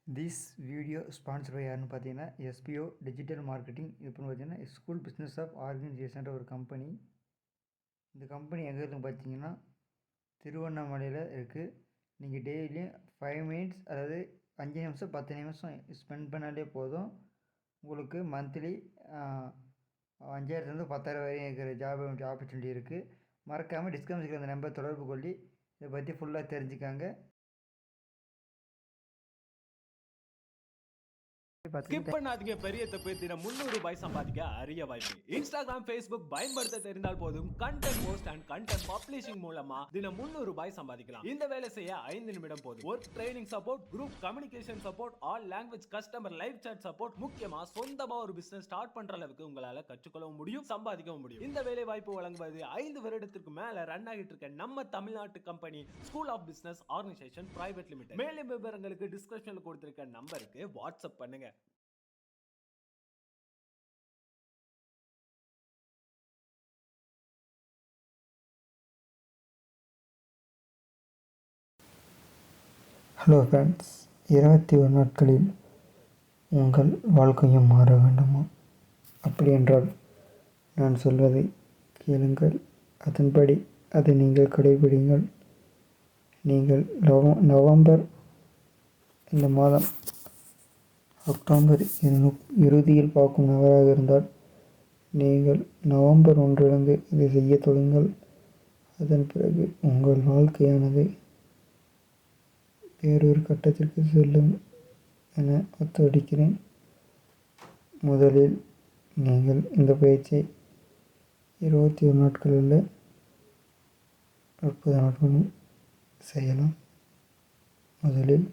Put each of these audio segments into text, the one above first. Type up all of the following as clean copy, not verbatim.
This video sponsor by யாருன்னு பார்த்தீங்கன்னா SPO digital marketing. இப்போ பார்த்தீங்கன்னா ஸ்கூல் பிஸ்னஸ் ஆஃப் ஆர்கனைசேஷன்ற ஒரு கம்பெனி. இந்த கம்பெனி எங்கே இருக்குன்னு பார்த்தீங்கன்னா திருவண்ணாமலையில் இருக்குது. நீங்கள் டெய்லியும் 5 மினிட்ஸ், அதாவது 5 நிமிஷம் 10 நிமிஷம் ஸ்பெண்ட் பண்ணாலே போதும். உங்களுக்கு மந்த்லி 5000 10,000 வரையும் இருக்கிற ஜாப் ஆப்பர்ச்சுனிட்டி இருக்குது. மறக்காமல் டிஸ்கிரிப்ஷனில் அந்த நம்பர் தொடர்பு கொள்ளி இதை பற்றி ஃபுல்லாக தெரிஞ்சுக்காங்க. ஸ்கிப் பண்ணாதீங்க. பெரிய தப்பு. தினம் 300 ரூபாய் சம்பாதிக்க அரிய வாய்ப்பு. இன்ஸ்டாகிராம், Facebook பயன்படுத்த தெரிந்தால் போதும். Content post and content publishing மூலமா தினம் 300 ரூபாய் சம்பாதிக்கலாம். இந்த வேலை செய்ய 5 நிமிடம் போதும். Work training support, group communication support, all language customer live chat support, முக்கியமா சொந்தமா ஒரு பிசினஸ் ஸ்டார்ட் பண்ற அளவுக்கு உங்களால கற்றுக்கொள்ளவும் முடியும், சம்பாதிக்கவும் முடியும். இந்த வேலை வாய்ப்பு வழங்குவது 5 வருடத்திற்கு மேல ரன் ஆகிட்டு இருக்க நம்ம தமிழ்நாட்டு company school of business organisation private limited. மேலும் விவரங்களுக்கு டிஸ்கிரிப்ஷன்ல கொடுத்திருக்க நம்பருக்கு வாட்ஸ்அப் பண்ணுங்க. ஹலோ ஃப்ரெண்ட்ஸ், 21 நாட்களில் உங்கள் வாழ்க்கையும் மாற வேண்டுமா? அப்படி என்றால் நான் சொல்வதை கேளுங்கள், அதன்படி அதை நீங்கள் கடைபிடிங்கள். நீங்கள் நவம்பர் இந்த மாதம் அக்டோபர் இறுதியில் பார்க்கும் நபராக இருந்தால் நீங்கள் நவம்பர் 1 இதை செய்ய தொடங்குங்கள். அதன் பிறகு உங்கள் வாழ்க்கையானது வேறொரு கட்டத்திற்கு செல்லும் என ஒத்துழைக்கிறேன். முதலில் நீங்கள் இந்த பயிற்சியை 21 நாட்கள் அல்ல 30 நாட்களும் செய்யலாம். முதலில்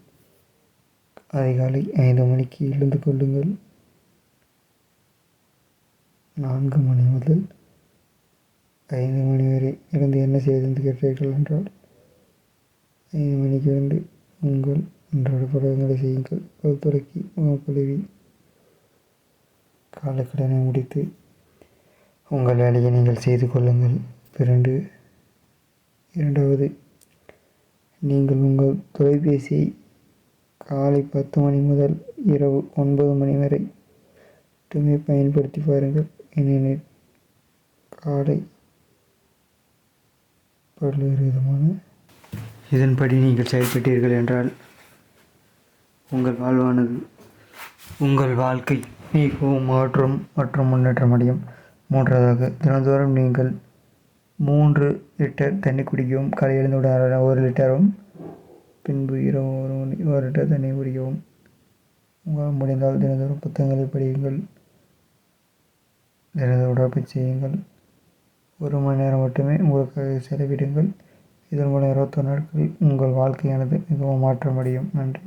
அதிகாலை 5 மணிக்கு எழுந்து கொள்ளுங்கள். 4 மணி முதல் 5 மணி வரை இருந்து என்ன செய்து கேட்டீர்கள் என்றால் 5 மணிக்கு வந்து உங்கள் அன்றாட பழக்கங்களை செய்யுங்கள். பல் துலக்கி, முகம் கழுவி, காலக்கடனை முடித்து உங்கள் வேலையை நீங்கள் செய்து கொள்ளுங்கள். இரண்டாவது, நீங்கள் உங்கள் தொலைபேசியை காலை 10 மணி முதல் இரவு 9 மணி வரை மட்டுமே பயன்படுத்தி பாருங்கள். ஏனெனில் காலை பல்வேறு விதமான இதன்படி நீங்கள் செயல்பட்டீர்கள் என்றால் உங்கள் வாழ்க்கை மிகவும் மாற்றம் மற்றும் முன்னேற்றம் அடையும். மூன்றாவதாக, தினந்தோறும் நீங்கள் 3 லிட்டர் தண்ணி குடிக்கவும். காலை எழுந்தவுடன் 1 லிட்டரும், பின்பு இரவு 1 லிட்டர் தண்ணி குடிக்கவும். உங்களால் முடிந்தால் தினந்தோறும் புத்தகங்களை படியுங்கள். தினந்தோறும் உடற்பயிற்சி செய்யுங்கள். 1 மணி நேரம் மட்டுமே உங்களுக்காக செலவிடுங்கள். இதன் மூலம் 21 நாட்களில் உங்கள் வாழ்க்கையானது மிகவும் மாற்றமடையும். நன்றி.